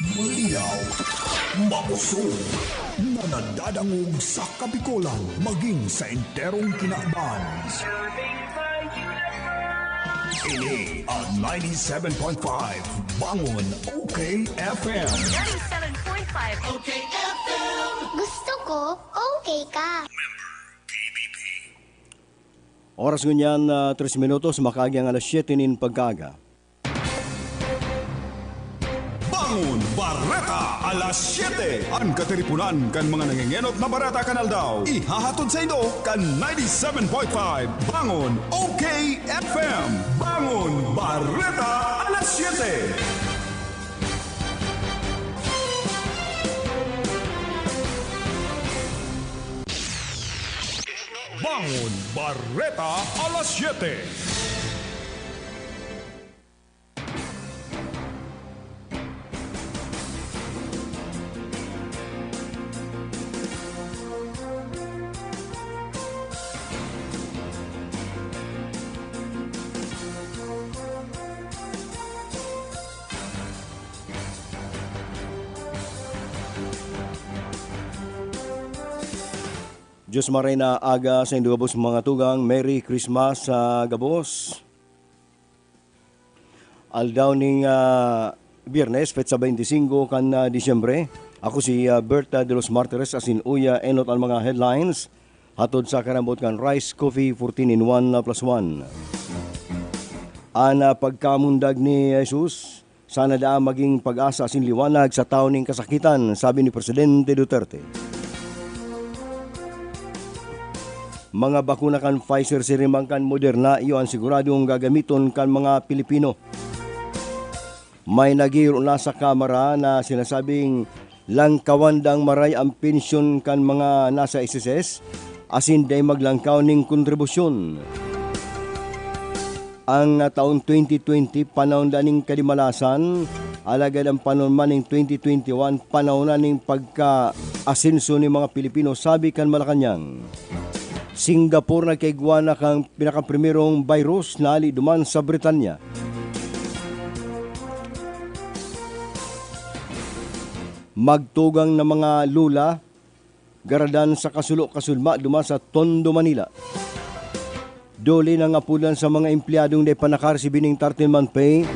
Malinaw, makusog, nanadadangog sa Kapikolan, maging sa enterong kinaaban. Ini ang 97.5 Bangon OK FM. 97.5 OK FM. Gusto ko, okay ka. Oras ngunyan, 3 minutos, makagyang alas 7 nin pagkaga. Bangon Bareta, alas 7. Ang katiripunan kan mga nangingenot na barata kanal daw. Ihahatod sa indo kan 97.5 Bangon OK FM. Bangon Bareta, alas 7. Bangon Bareta, alas 7. Diyos maray na aga sa indo gabos mga tugang. Merry Christmas sa gabos. Aldaw ning Biyernes, petsa 25 kan Disyembre. Ako si Berta de los Martires asin uya enot ang mga headlines. Hatod sa karambot kan Rice Coffee 14 in 1 plus 1. Ana pagkamundag ni Jesus, sana da maging pag-asa asin liwanag sa taon ning kasakitan, sabi ni Presidente Duterte. Mga bakuna kan Pfizer, Sinovac kan Moderna, iyo ang siguradong gagamiton kan mga Pilipino. May nagiro na sa Kamara na sinasabing langkawandang maray ang pensyon kan mga nasa SSS, asin day maglangkaw ning kontribusyon. Ang taon 2020, panahon daning kadimalasan, alagad ang panahon man ning 2021, panahon na ning pagka-asenso ni mga Pilipino, sabi kan Malacanang. Singapore na kaigwa na kang pinakaprimerong virus na ali duman sa Britanya. Magtugang na mga lula, garadan sa kasulo-kasulma duman sa Tondo, Manila. Doli ng apulan sa mga empleyadong de panakar si bining 13-month pay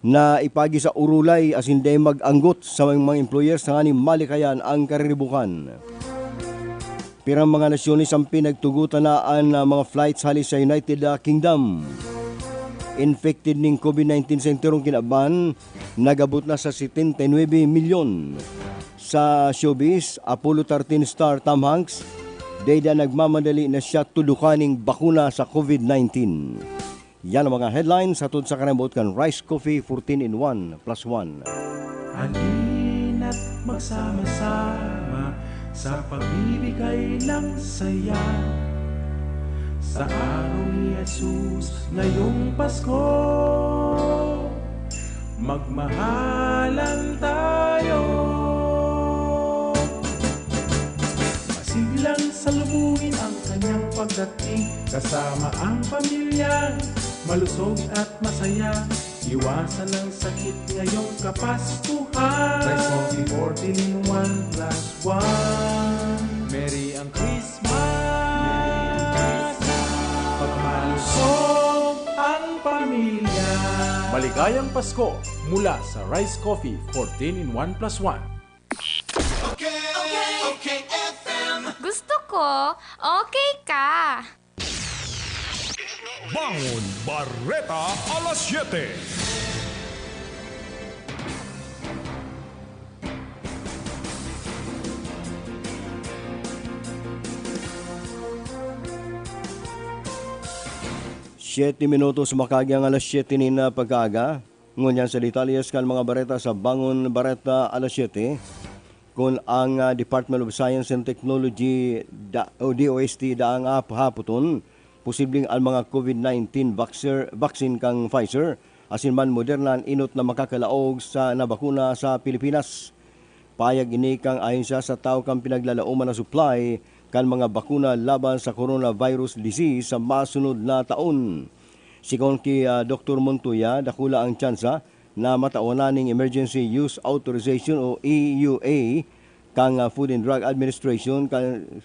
na ipagi sa urulay as hindi mag-anggot sa mga employers na nga ni malikayan ang kariribukan. Pirang mga nasyonis ang pinagtugutan na ang mga flights halis sa United Kingdom. Infected ning COVID-19 sa enterong kinaban, nagabot na sa 79 milyon. Sa showbiz, Apollo 13 star Tom Hanks, dayda nagmamadali na siya tudukaning bakuna sa COVID-19. Yan ang mga headlines hatod sa karambot kan Rice Coffee 14 in 1 plus 1. Halina't magsama-sama sa pagbibigay ng saya sa araw ni Jesus ngayong Pasko. Magmahalan tayo, masiglang salubungin ang kanyang pagdating, kasama ang pamilya, malusog at masaya. Iwasan ang sakit ngayong Kapaskuhan. Rice Coffee 14 in 1 plus 1. Merry ang Christmas. Pagmalusog ang pamilya. Maligayang Pasko mula sa Rice Coffee 14 in 1 plus 1. OK FM. Gusto ko, okay ka. Bangon Bareta, alas 7. Siyete minutos makagyang alas 7 na pagkaga. Ngunyan sa detalyes kan mga bareta sa Bangon Bareta alas 7. Kung ang Department of Science and Technology o DOST daang haputon, posibleng ang mga COVID-19 vaccine kang Pfizer, asin man Moderna inot na makakalaog sa nabakuna sa Pilipinas. Payag ini kang ahensya sa tao kang pinaglalauman na supply kan mga bakuna laban sa coronavirus disease sa masunod na taon. Sigon ki Dr. Montoya, dakula ang tsansa na matawanan ning Emergency Use Authorization o EUA kang Food and Drug Administration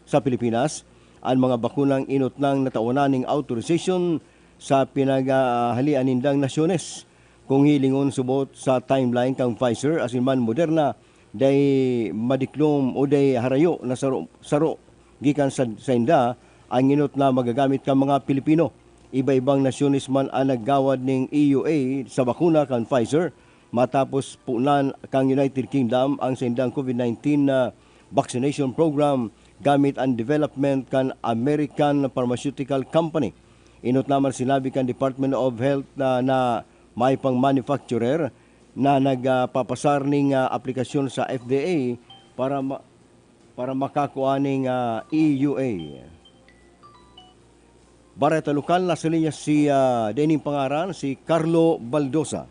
sa Pilipinas ang mga bakunang inot nang natawanan ning authorization sa pinagahalian nindang nasyones. Kung hilingon subot sa timeline kang Pfizer asin man Moderna day madiklom o day harayo na saro gikan sa inda ang inot na magagamit kang mga Pilipino. Iba-ibang nasyones man ang naggawad ning EUA sa bakuna kang Pfizer matapos punan kang United Kingdom ang sa indang COVID-19 na vaccination program gamit ang development kan American Pharmaceutical Company. Inot naman sinabi kan Department of Health na may pang manufacturer na nagpapasar ning aplikasyon sa FDA para makakuha ning EUA. Bareta Lokal, nasa linya si Dening Pangaran, si Carlo Baldosa.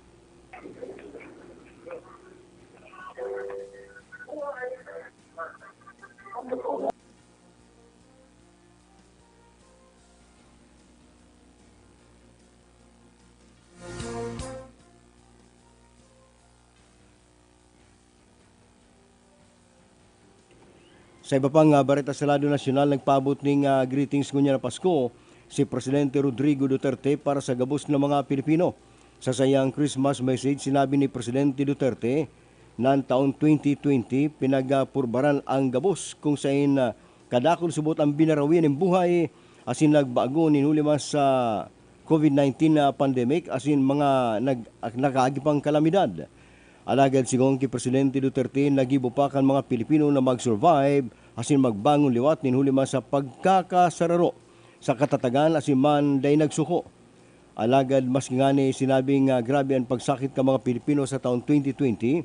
Sa iba pang Bareta sa Lado Nasyonal, nagpabot ning greetings ngunya na Pasko si Presidente Rodrigo Duterte para sa gabos ng mga Pilipino. Sa sayang Christmas message, sinabi ni Presidente Duterte na taong 2020 pinagpurbaran ang gabos kung saan kadakol subot ang binarawian ng buhay asin nagbago ninulima sa COVID-19 na pandemic asin mga nakaagipang kalamidad. Alagad sigong ki Presidente Duterte nagibo pa kan mga Pilipino na mag-survive asin magbangon liwat ninulima sa pagkakasararo sa katatagan asin man day nagsuko. Alagad mas ngani sinabing grabe ang pagsakit ka mga Pilipino sa taong 2020.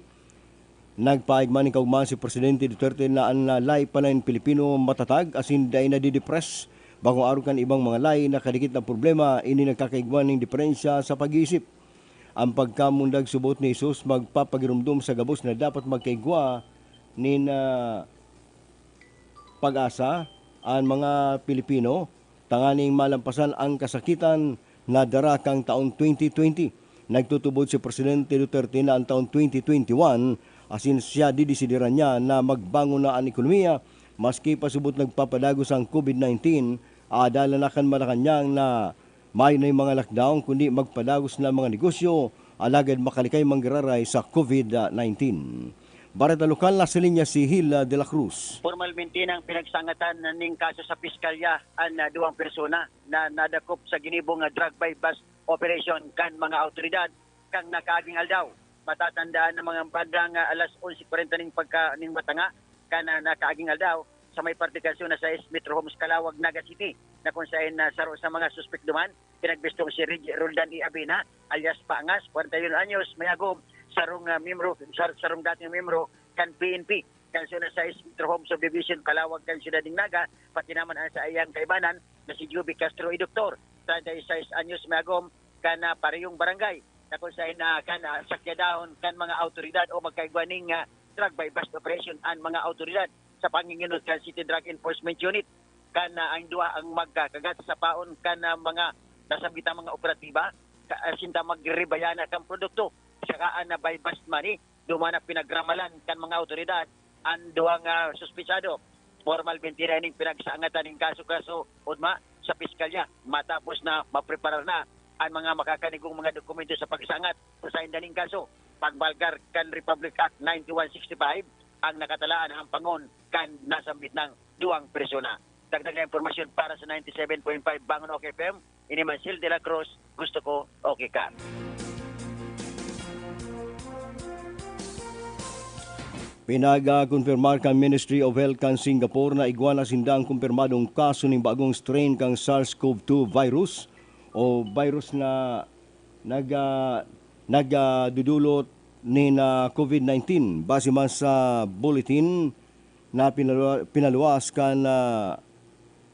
Nagpaigman ng kaugman si Presidente Duterte na ang lay pa ng Pilipino matatag asin day nadidepress bagong araw kan ibang mga lay na kadikit na problema ini nagkakaigman ng diferensya sa pag-iisip. Ang pagkamundag subot ni Jesus magpapagirumdum sa gabos na dapat magkaigwa nin pag-asa ang mga Pilipino tanganing malampasan ang kasakitan na dara kang taong 2020. Nagtutubod si Presidente Duterte na ang taong 2021 asin siya didesideran niya na magbangon na ang ekonomiya maski pasubot nagpapadagos ang COVID-19 adala na kan Malacanang na may na mga lockdown kundi magpadagos na mga negosyo alagad makalikay manggararay sa COVID-19. Bareta Lokal, nasa linya si Hila de la Cruz. Formalmente nang pinagsangatan ning kaso sa piskalya ang duwang persona na nadakop sa ginibong drug by bust operation kan mga autoridad kang nakaaging aldaw. Matatandaan ng mga bandang alas 11:40 ning ning matanga kan nakaaging aldaw sa may partikasyon na sa Metro Homes Calawag, Naga City na kung saan saro sa mga suspect duman pinagbistong si Roldan E. Abena alias Pangas, 41 anyos, mayagom sarong dating membro kan PNP kanso na sa Metro Home Subdivision Calawag kan Ciudad ng Naga pati naman ang sa ayang kaibanan na si Juby Castro y Doktor 36 anyos mayagom kan parehong barangay na kung saan kan sakyadahon kan mga autoridad o magkaigwaning drug by bust operation ang mga autoridad sa panginginot kan City Drug Enforcement Unit kan ang duwa ang magkakagat sa paon kan mga nasabita mga operatiba sinta magrebayana kan produkto sakaan na by bust money dumana pinagramalan kan mga autoridad ang duwang suspitsado formal bentiraning pinagsaangatan ng kaso-kaso udma sa piskalya matapos na mapreparar na ang mga makakanigong mga dokumento sa pagsangat sa indaning kaso pagbalgar kan Republic Act 9165 ang nakatalaan ang pangon kan nasambit ng duwang persona. Dagdag na impormasyon para sa 97.5 Bangon OK FM. Ini Mansil de la Cruz, gusto ko okay ka. Pinaga-konfirmar kang Ministry of Health kan Singapore na igwa na sindang kumpirmadong kaso ng bagong strain kang SARS-CoV-2 virus o virus na nagdudulot ni na COVID-19 base man sa bulletin na pinaluwas kan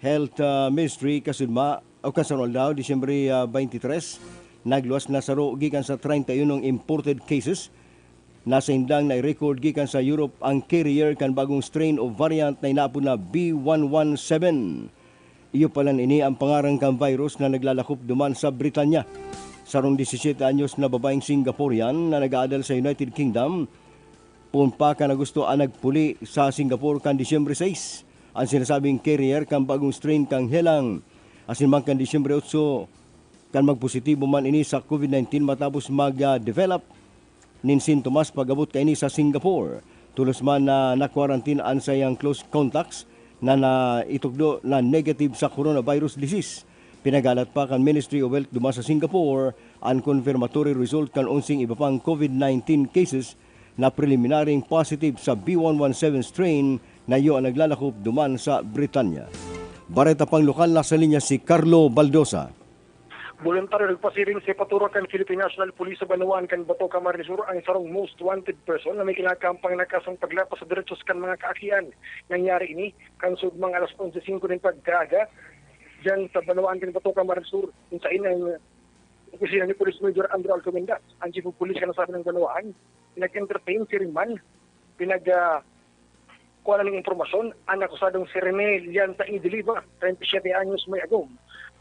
Health Ministry kasudma o kasarol daw Disyembre 23 nagluwas na saro gikan sa 31 imported cases. Nasa indang na i-record gikan sa Europe ang carrier kan bagong strain o variant na inapo na B117. Iyo pala ini ang pangarang kan virus na naglalakop duman sa Britanya. Sarong 17 anyos na babaeng Singaporean na nag-aadal sa United Kingdom, punpa ka na gusto ang nagpuli sa Singapore kan Disyembre 6. Ang sinasabing carrier kang bagong strain kang helang. Asin man kan Disyembre 8 kan magpositibo man ini sa COVID-19 matapos mag-develop nin sintomas pag-abot ka ini sa Singapore. Tulos man na na-quarantine ang sayang close contacts na naitugdo na negative sa coronavirus disease. Pinagalat pa kan Ministry of Health duma sa Singapore ang confirmatory result kan unsing iba pang COVID-19 cases na preliminaring positive sa B117 strain na iyo ang naglalakop duman sa Britanya. Bareta pang lokal na sa linya si Carlo Baldosa. Voluntaryo nagpasiring si Paturo kan Philippine National Police sa Banawan kan Bato Camarines Sur ang sarong most wanted person na may kinakampang nakasang paglapas sa diretsos kan mga kaakian. Nangyari ini kan sugmang alas 11:05 ng pagkaaga diyan sa Banawan kan Bato Camarines Sur. Sa inang opisina ni Police Major Andrew Alcomendas, ang chief of police kan sabi ng Banawan, pinag-entertain si Riman, kuha ng informasyon ang akusadong si Rene Lianta Idiliva, 37 anyos may agom.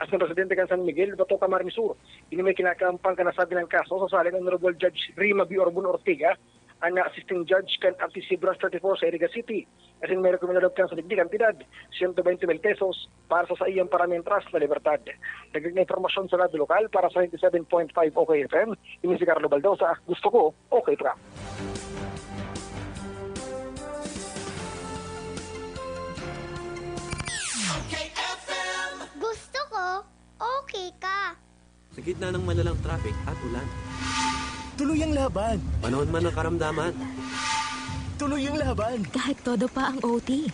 As ng residente kan San Miguel, Bato Camarines Sur, ini may kinakampang ka nasabi ng kaso sa saling Honorable Judge Rima B. Orbon Ortega, ang assisting judge kan RTC Branch 34 sa Iriga City. Kasi may rekomendado kan sa digdig kantidad, 120,000 pesos para sa iyang paramentras na libertad. Dagdag na informasyon sa radio lokal para sa 97.5 OK FM, ini si Carlo Baldosa, gusto ko, OK pra. Gusto ko, okay ka. Sa gitna ng malalang traffic at ulan. Tuloy ang laban. Panahon man ng karamdaman. Tuloy ang laban. Kahit todo pa ang OT.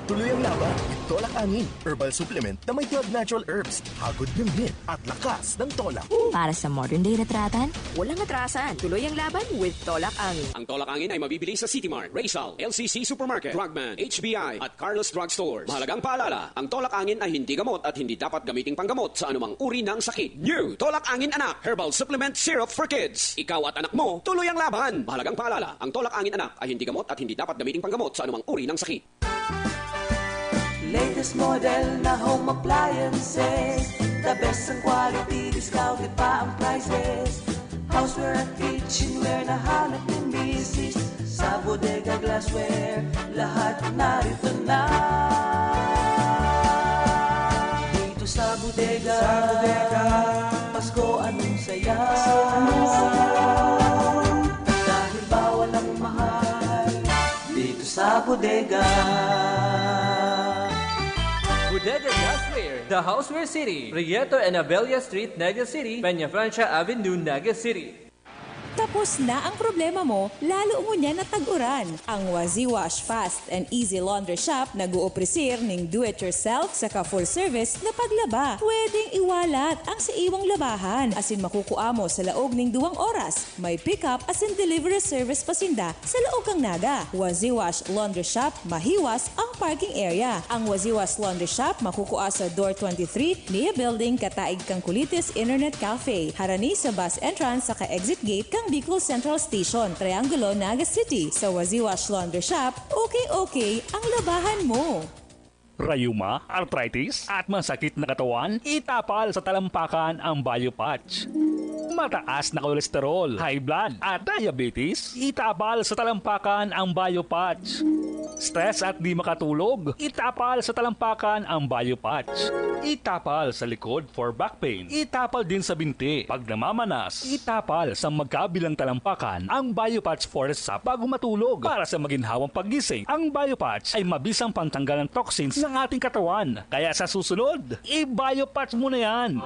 Tuloy ang laban. Tolak Angin, herbal supplement na may 12 natural herbs, hagod ng hit at lakas ng tolak. Para sa modern day retratan, walang atrasan. Tuloy ang laban with Tolak Angin. Ang Tolak Angin ay mabibili sa City Mart, Raysal, LCC Supermarket, Drugman, HBI at Carlos Drug Stores. Mahalagang paalala, ang Tolak Angin ay hindi gamot at hindi dapat gamiting panggamot sa anumang uri ng sakit. New Tolak Angin Anak, herbal supplement syrup for kids. Ikaw at anak mo, tuloy ang laban. Mahalagang paalala, ang Tolak Angin Anak ay hindi gamot at hindi dapat gamiting panggamot sa anumang uri ng sakit. Latest model na home appliances, the best ang quality, discounted pa ang prices. Houseware at kitchenware na hanap ng misis, sa Bodega Glassware, lahat narito na. Dito sa Bodega, Pasko anong saya. Dahil bawal ang mahal, dito sa Bodega. Bodega Glassware, the Houseware City, Prieto and Abella Street, Naga City, Peña Francia Avenue, Naga City. Tapos na ang problema mo, lalo mo niya natag-uran. Ang Waziwash Fast and Easy Laundry Shop nag-uopresir ng do-it-yourself saka full service na paglaba. Pwedeng iwalat ang sa iwang labahan asin makukuha mo sa laog ng 2 oras. May pick-up asin delivery service pasinda sa laog kang Naga. Waziwash Laundry Shop, mahiwas ang parking area. Ang Waziwash Laundry Shop makukuha sa Door 23, Nia Building, Kataig kang Kulitis Internet Cafe. Harani sa bus entrance saka exit gate kang Bicol Central Station, Triangulo, Naga City. Sa Waziwash Laundry Shop, okay ang labahan mo. Rayuma, arthritis, at masakit na katawan, itapal sa talampakan ang Biopatch. Mataas na kolesterol, high blood, at diabetes, itapal sa talampakan ang Biopatch. Stress at di makatulog, itapal sa talampakan ang Biopatch. Itapal sa likod for back pain, itapal din sa binti. Pag namamanas, itapal sa magkabilang talampakan ang Biopatch Forest sa bago matulog. Para sa maginhawang paggising, ang Biopatch ay mabisang pantanggal ng toxins ng ating katawan. Kaya sa susunod, i-Biopatch mo na yan.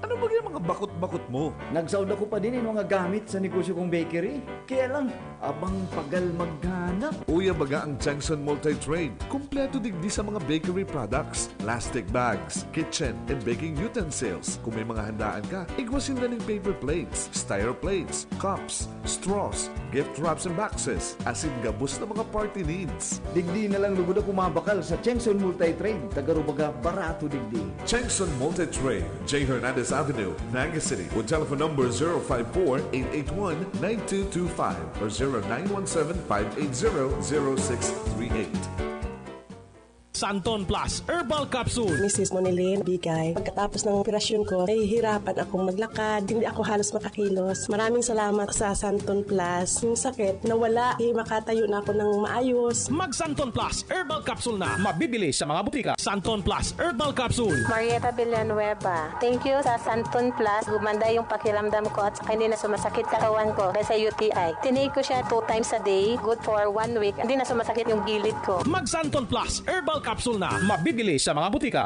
Ano ba yung mga bakot-bakot mo? Nagsaud ako pa din yung mga gamit sa negosyo kong bakery. Kaya lang, abang pagal maghanap. Uya baga ang Changson Multi-Trade. Kompleto digdi sa mga bakery products, plastic bags, kitchen, and baking utensils. Kung may mga handaan ka, igwasin na ng paper plates, styro plates, cups, straws, gift wraps and boxes, asin gabos na mga party needs. Digdi na lang lugod ako mabakal sa Changson Multi-Trade. Tagarubaga barato digdi. Changson Multi-Trade, J. Hernandez Avenue, Naga City, with telephone number 054-881-9225 or 0917-580-0638. Santon Plus Herbal Capsule. Mrs. Monilin, bigay. Pagkatapos ng operasyon ko, nahihirapan akong maglakad. Hindi ako halos makakilos. Maraming salamat sa Santon Plus. Yung sakit, nawala. Makatayo na ako ng maayos. Mag Santon Plus Herbal Capsule na. Mabibili sa mga butika. Santon Plus Herbal Capsule. Marieta Villanueva. Thank you sa Santon Plus. Gumanda yung pakiramdam ko at saka hindi na sumasakit katawan ko dahil sa UTI. Tinake ko siya 2 times a day. Good for 1 week. Hindi na sumasakit yung gilid ko. Mag Santon Plus Herbal Capsule na. Mabibili sa mga butika.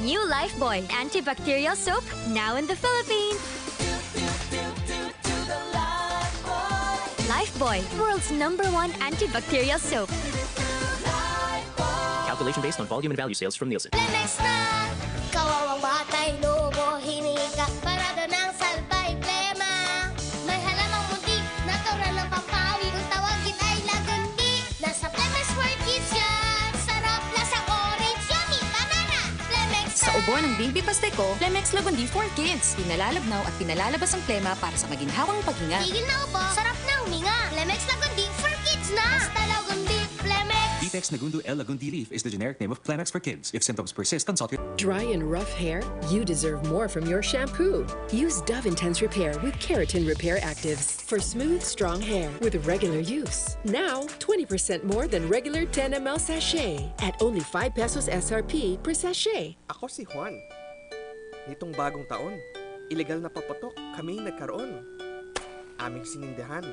New Lifebuoy antibacterial soap now in the Philippines. Lifebuoy, world's #1 antibacterial soap. Calculation based on volume and value sales from Nielsen. Lemex na! Kawawang batay, lobo, hinika, parada ng salbay, plema. May halamang muntik, natural ng pampawi, kung tawagin ay lagundi. Nasa Lemex for Kids yan! Sarap, lasang orange, yummy, banana! Lemex na! Sa ubo ng baby Pasteco, Lemex Lagundi for Kids. Pinalalabnaw at pinalalabas ang plema para sa maginhawang paghinga. Tigil na ubo, sarap na huminga. Lemex Lagundi for Kids na! Basta Lagundi, Lemex! Vitex Nagundu L. Lagundi Leaf is the generic name of Plemex for kids. If symptoms persist, consult your... Dry and rough hair? You deserve more from your shampoo. Use Dove Intense Repair with Keratin Repair Actives for smooth, strong hair with regular use. Now, 20% more than regular 10 ml sachet at only 5 pesos SRP per sachet. Ako si Juan. Nitong bagong taon, ilegal na papatok kami nagkaroon. Aming sinindahan.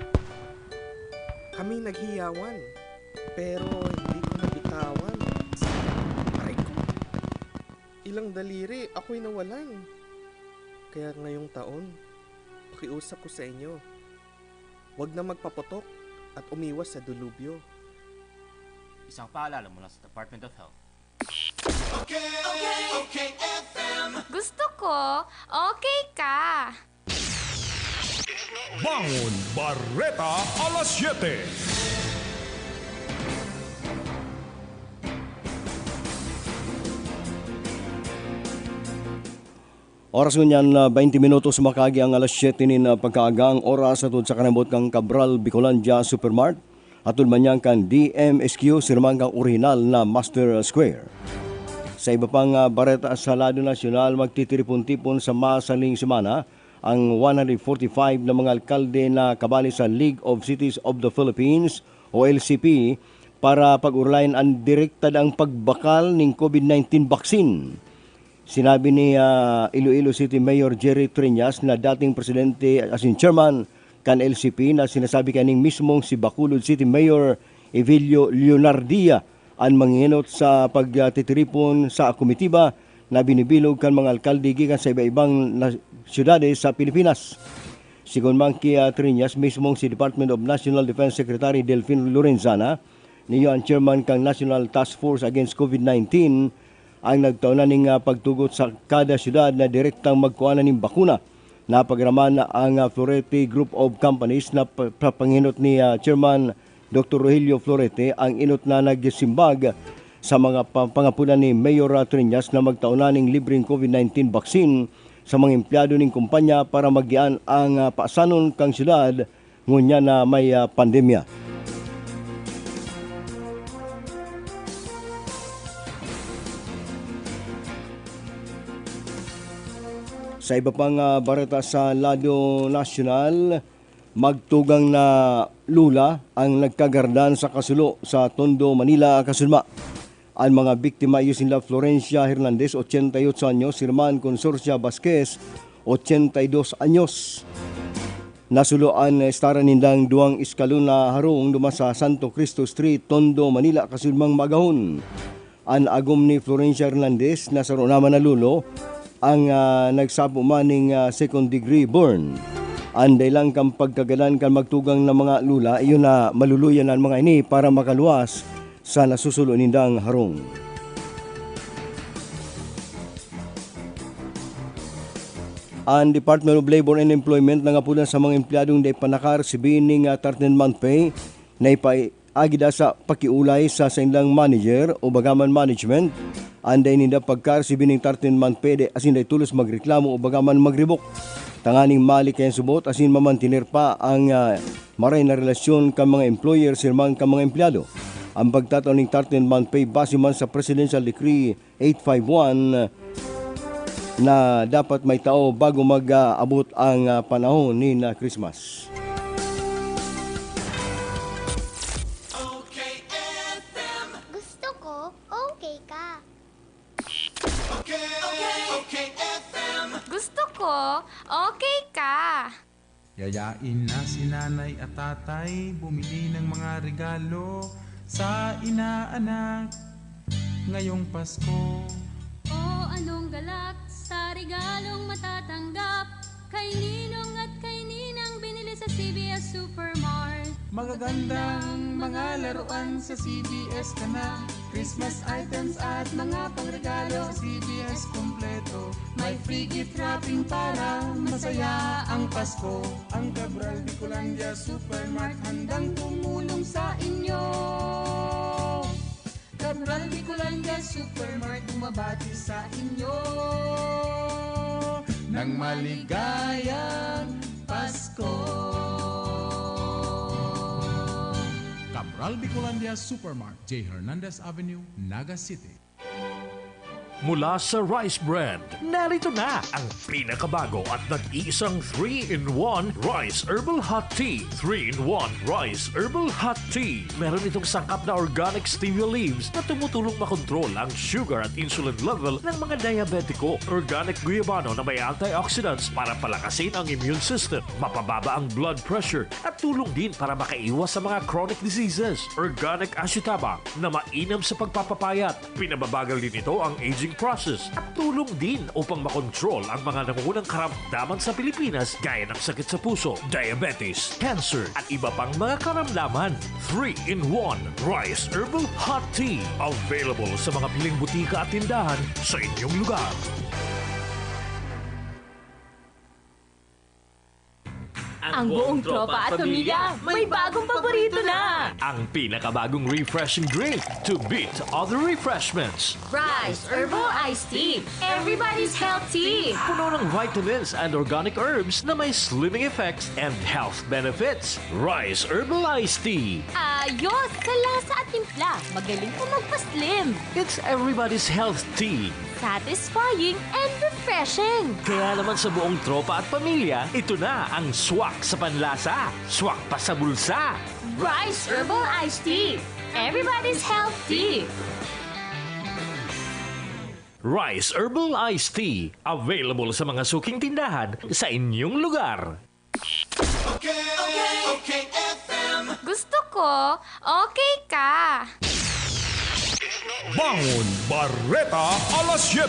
Kami naghiyawan. Pero hindi ko nabitawan. Aray ko. Ilang daliri ako'y nawalan. Kaya ngayong taon, pakiusap ko sa inyo. Huwag na magpaputok at umiwas sa dulubyo. Isang paalala mula sa Department of Health. Okay, FM. Gusto ko, okay ka. Bangon Barreta alas 7. Oras ngunyan 20 minutos makagi ang alas 7 nin pagkaagang oras atod sa kanabot kang Cabral Bicolandia Supermart atod manyang kang DMSQ sirmang kang original na Master Square. Sa iba pang bareta sa lado nasyonal magtitiripon-tipon sa masaling semana ang 145 na mga alkalde na kabali sa League of Cities of the Philippines o LCP para pag-urlayan ang direktad ang pagbakal ng COVID-19 vaccine. Sinabi ni Iloilo City Mayor Jerry Triñas na dating presidente as in chairman kan LCP na sinasabi kaning mismong si Bacolod City Mayor Evilio Leonardia ang manginot sa pagtitiripon sa komitiba na binibilog kan mga alkalde gikan sa iba-ibang syudades sa Pilipinas. Sigon man kay Triñas mismong si Department of National Defense Secretary Delfin Lorenzana niyo ang chairman kang National Task Force Against COVID-19 ang nagtauna ning pagtugot sa kada syudad na direktang magkuhanan ng bakuna. Napagraman ang Florete Group of Companies na panginot ni Chairman Dr. Rogelio Florete ang inot na nagsimbag sa mga pangapunan ni Mayor Triñas na magtauna ng libreng COVID-19 vaccine sa mga empleyado ng kumpanya para magian ang paasanon kang syudad ngunya na may pandemya. Sa iba pang bareta sa lado nasyonal, magtugang na lula ang nagkagardan sa kasulo sa Tondo, Manila, Kasulma. Ang mga biktima ay sila Florencia Hernandez, 88 anyos, Sirman Consorcia Vasquez, 82 anyos. Nasuloan estara nindang duang iskalon na harong duma sa Santo Cristo Street, Tondo, Manila, Kasulmang Magahon. Ang agom ni Florencia Hernandez na saro naman na lulo, ang nagsapo maning second degree burn. Anday lang kang pagkagalan kan magtugang ng mga lula, iyon na maluluyan ang mga ini para makaluwas sa nasusulo nindang harong. Ang Department of Labor and Employment nangapulan sa mga empleyadong day panakar si bining 13-month pay na ipaagida sa pakiulay sa ilang manager o bagaman management. Anday ninda pagkar si bining 13-month pay asin day tulos magreklamo o bagaman magribok. Tanganing mali kayang subot asin mamantinir pa ang maray na relasyon kan mga employer sirmang kan mga empleyado. ang pagtataon ng 13-month pay base man sa Presidential Decree 851 na dapat may tao bago mag-abot ang panahon ni na Christmas. Gusto ko, okay ka. Gusto ko, okay ka. Yayain na si nanay at tatay, bumili ng mga regalo sa inaanak ngayong Pasko. O anong galak sa regalong matatanggap kay Ninong at kay Ninang binili sa CBS Supermart. Magagandang mga laruan sa CBS ka na, Christmas items at mga pangregalo sa CBS kompleto. May free gift wrapping para masaya ang Pasko. Ang Cabral Bicolandia Supermart handang tumulong sa inyo. Cabral Bicolandia Supermart bumabati sa inyo ng maligayang Pasko. Cabral Bicolandia Supermart, J. Hernandez Avenue, Naga City. Mula sa Rice Brand, narito na ang pinakabago at nag-iisang 3-in-1 Rice Herbal Hot Tea. 3-in-1 Rice Herbal Hot Tea. Meron itong sangkap na organic stevia leaves na tumutulong makontrol ang sugar at insulin level ng mga diabetiko. Organic guyabano na may antioxidants para palakasin ang immune system, mapababa ang blood pressure at tulong din para makaiwas sa mga chronic diseases. Organic ashitaba na mainam sa pagpapapayat. Pinababagal din ito ang aging process at tulong din upang makontrol ang mga nangungunang karamdaman sa Pilipinas gaya ng sakit sa puso, diabetes, cancer at iba pang mga karamdaman. 3-in-1 Rice Herbal Hot Tea. Available sa mga piling butika at tindahan sa inyong lugar. Ang buong tropa at pamilya may bagong paborito na! Ang pinakabagong refreshing drink to beat other refreshments. Rice Herbal Iced Tea. Everybody's healthy! Puno ng vitamins and organic herbs na may slimming effects and health benefits. Rice Herbal Iced Tea. Ayos! Sa lasa at timpla, magaling pa magpa-slim. It's everybody's health tea. Satisfying and refreshing. Kaya naman sa buong tropa at pamilya, ito na ang swak sa panlasa, swak pa sa bulsa. Rice Herbal Iced Tea. Everybody's healthy. Rice Herbal Iced Tea. Available sa mga suking tindahan sa inyong lugar. Okay, FM. Gusto ko, okay ka. Bangon Barreta alas 7.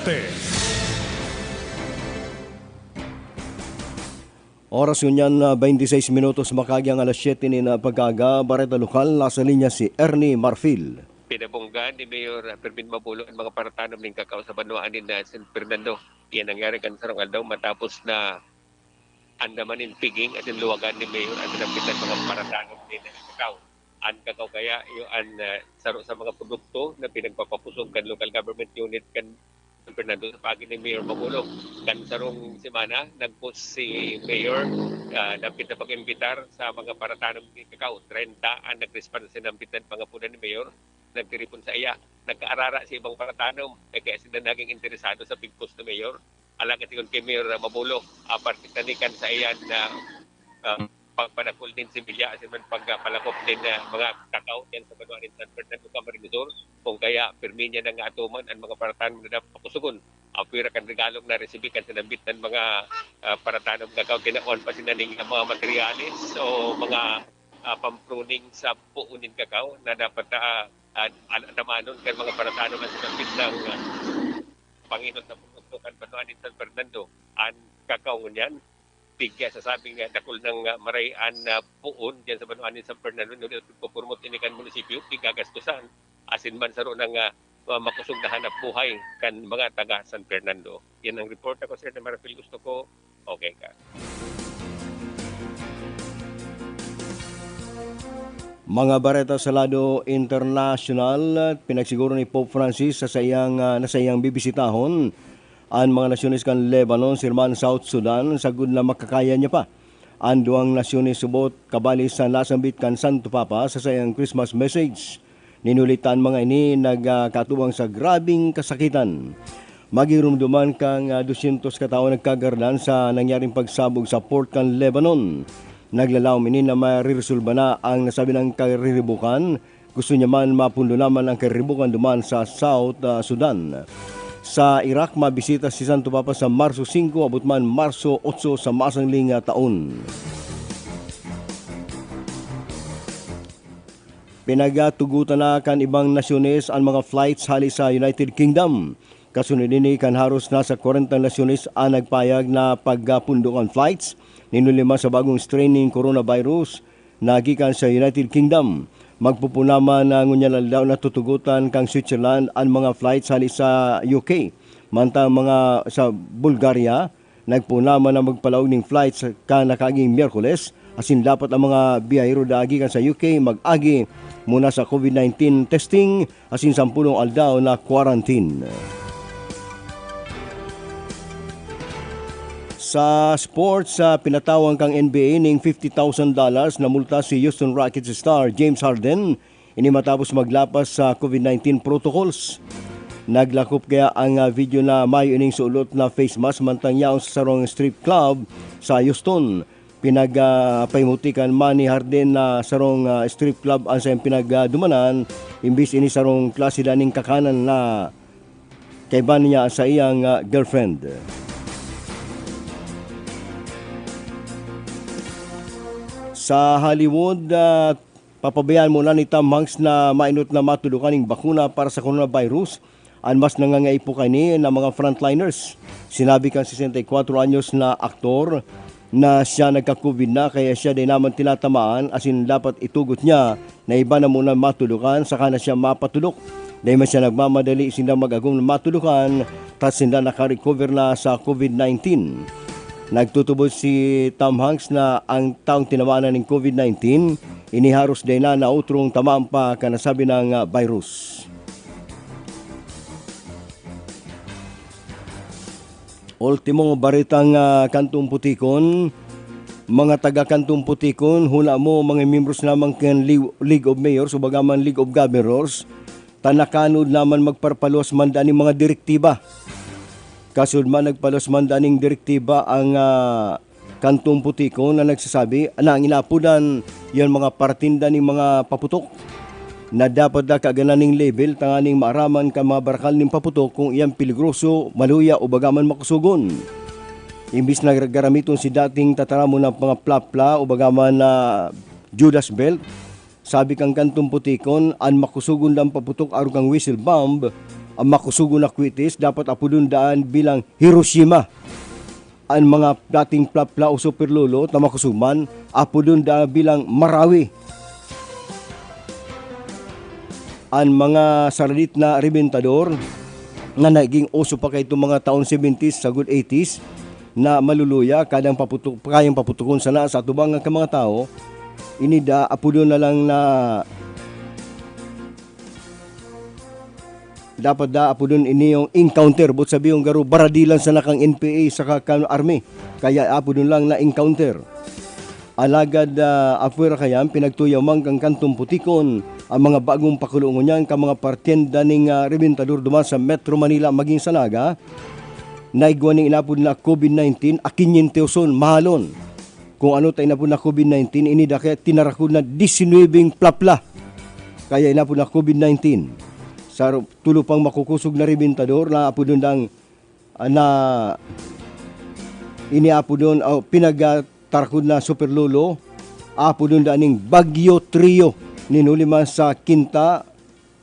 Oras yun yan, 26 minutos makagyang alas 7 ni na pagkaga. Barreta Lokal, nasa linya si Ernie Marfil. Pinabunggan ni Mayor Permin Mabulo ang mga paratanom ng kakao sa Banuan ni San Fernando. Iyan nangyari kan sarong aldaw matapos na andamanin piging at luwagan ni Mayor at napitan mga paratanom din ng kakao. Ang kakao kaya yung saro sa mga produkto na pinagpapapusog kan local government unit kan San Fernando sa pagi ni Mayor Mabulo. Kan sarong semana nagpost si Mayor napit na pag-imbitar sa mga paratanom ng kakao. 30 ang nag-response ng pitan mga punan ni Mayor. Nagtiripon sa iya. Nagkaarara sa ibang paratanom. Kaya sila naging interesado sa pigpost ni Mayor. Alang kasi kay Mayor Mabulo, partitanikan sa iya na pagpanakul din si Bilya at man pagpalakop din na mga kakao yan sa Banuan ng San Fernando Camarines Sur. Kung kaya, pirmi niya na nga atuman ang mga paratanom na dapat pakusugon. Apira kan regalong na resibikan sa nabit ng mga paratanom kakao. Kinaon pa sinaning mga materialis o mga pampruning sa puunin kakao na dapat atamanon kan mga paratanom na sinabit ng Panginoon na produkto kan Banuan ng San Fernando. Ang kakao niyan, bigya sa sabing dakol ng marayan na puon diyan sa Banuan ng San Fernando no pupurmot ini kan munisipyo gagastusan asin man saro ng makusog na hanap buhay kan mga taga San Fernando. Yan ang report ako Sir Marfil. Gusto ko okay ka. Mga bareta sa lado international, pinagsiguro ni Pope Francis sa iyang bibisitahon ang mga nasyones kan Lebanon, Sirman, South Sudan, sagud na makakaya niya pa. Ang duang nasyones subot kabali sa nasambit kan Santo Papa sa sayang Christmas message. Ninulitan mga ini nagkatubang sa grabing kasakitan. Magirumduman kang 200 katao nagkagardan sa nangyaring pagsabog sa Port Khan, Lebanon. Naglalaw ini na mariresolba na ang nasabi ng kariribukan. Gusto niya man mapundo naman ang kariribukan duman sa South Sudan. Sa Iraq, mabisita si Santo Papa sa Marso 5, abot man Marso 8 sa masangling taon. Pinagatugutan na kan ibang nasyones ang mga flights hali sa United Kingdom. Kasunod ini kan haros nasa 40 nasyones ang nagpayag na pagpundukan flights ninulima sa bagong strain ng coronavirus na gikan sa United Kingdom. Magpupunaman na ngunyalan daw na tutugutan kang Switzerland ang mga flights hali sa UK. Mantang mga sa Bulgaria, nagpunaman na magpalaog ng flights ka nakaging Miyerkules. Asin dapat ang mga biyahero daagi kan sa UK mag-agi muna sa COVID-19 testing asin 10 aldaw na quarantine. Sa sports, pinatawang kang NBA ng $50,000 na multa si Houston Rockets star James Harden ini matapos maglapas sa COVID-19 protocols. Naglakop kaya ang video na may ining sulot na face mask mantang yaon sa sarong strip club sa Houston. Pinagpaimutikan man ni Harden na sarong strip club ang sayang pinagdumanan imbis ini sarong klase daning kakanan na kaiban niya sa iyang girlfriend. Sa Hollywood, papabayaan muna ni Tom Hanks na mainot na matulukan ng bakuna para sa coronavirus. Ang mas nangangaipo kani ng mga frontliners. Sinabi kang 64 anyos na aktor na siya nagka-COVID na kaya siya din naman tinatamaan asin dapat itugot niya na iba na muna matulukan saka na siya mapatulok. Dahil man siya nagmamadali sinda mag-agong matulukan tapos sinda naka-recover na sa COVID-19. Nagtutubod si Tom Hanks na ang taong tinamaan ng COVID-19, iniharos din na nautrong tamaan pa kanasabi ng virus. Ultimong baritang Kantong Putikon, mga taga Kantong Putikon, hula mo mga membros naman kan League of Mayors o bagaman League of Governors, tanakanod naman magparpalos manda ng mga direktiba. Kasud man nagpalos man daning direktiba ang Kantong Putikon na nagsasabi na ang inapudan yon mga partinda ng mga paputok na dapat da kagananing label tanganing maaraman ka mga barakal ng paputok kung iyang peligroso, maluya o bagaman makusugon. Imbis na garamiton si dating tataramo ng mga plapla o bagaman na Judas Belt, sabi kang Kantong Putikon ang makusugon ng paputok aron kang whistle bomb. Ang makusugon na kwitis dapat apudundaan bilang Hiroshima. Ang mga dating plapla o superlolo na makusuman apudundaan bilang Marawi. Ang mga saradit na rebentador na naging uso pa kay itong mga taon 70s sa good 80s na maluluya kayang paputukon sana sa atubang ng mga tao, inida apudon na lang na dapat da apo dun ini yung encounter but sabi yung garo baradilan sa nakang NPA sa kan army kaya apo dun lang na encounter alagad afuera kaya pinagtuyaw man kang Kantong Putikon ang mga bagong pakulungon niyan ka mga partienda ning rebentador duman sa Metro Manila maging sa Naga naigwan ning inapod na COVID-19 akinyenteuson mahalon kung ano tayo inapod na COVID-19 ini da kaya tinarakod na 19 plapla kaya inapod na COVID-19 sa tulo pang makukusog na rebentador na apo doon dang na iniapo doon pinagtarakod na superlolo apo doon daning Bagyo Trio ninulima sa Kinta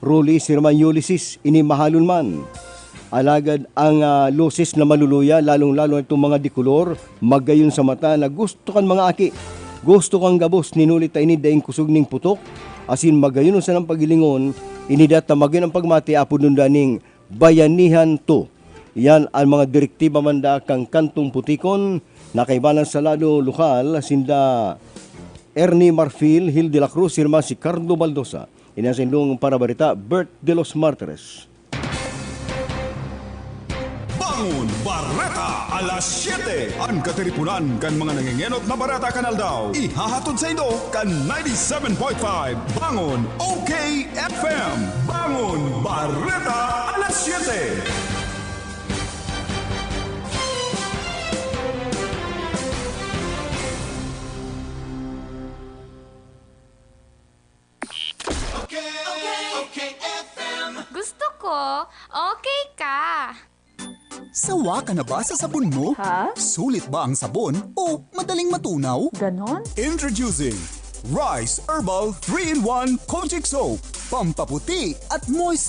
Roli Sirman Ulysses ini mahalon man alagad ang loses na maluluya lalong-lalo itong mga dikolor magayon sa mata na gusto kan mga aki gusto kang gabos ninulit ta ini daing kusog ning putok asin magayon sa ng pagilingon inidat tamagin ang pagmati apo nun daning bayanihan to. Yan ang mga direktiba manda kang Kantong Putikon na kaibanan sa lado lokal sinda Ernie Marfil, Hil de la Cruz, sirma si Carlo Baldosa. Inasindong para barita Bert de los Martires. Bangon Barreta alas 7. Ang katiripunan kan mga nangingenot na Barata Kanal daw. Ihahatod sa Indo kan 97.5 Bangon OK FM. Bangon Barreta alas 7. Gusto ko, okay ka. Sawa ka na ba sa sabon mo? Ha? Sulit ba ang sabon o madaling matunaw? Ganon? Introducing Rice Herbal 3-in-1 Kojic Soap. Pampaputi at moist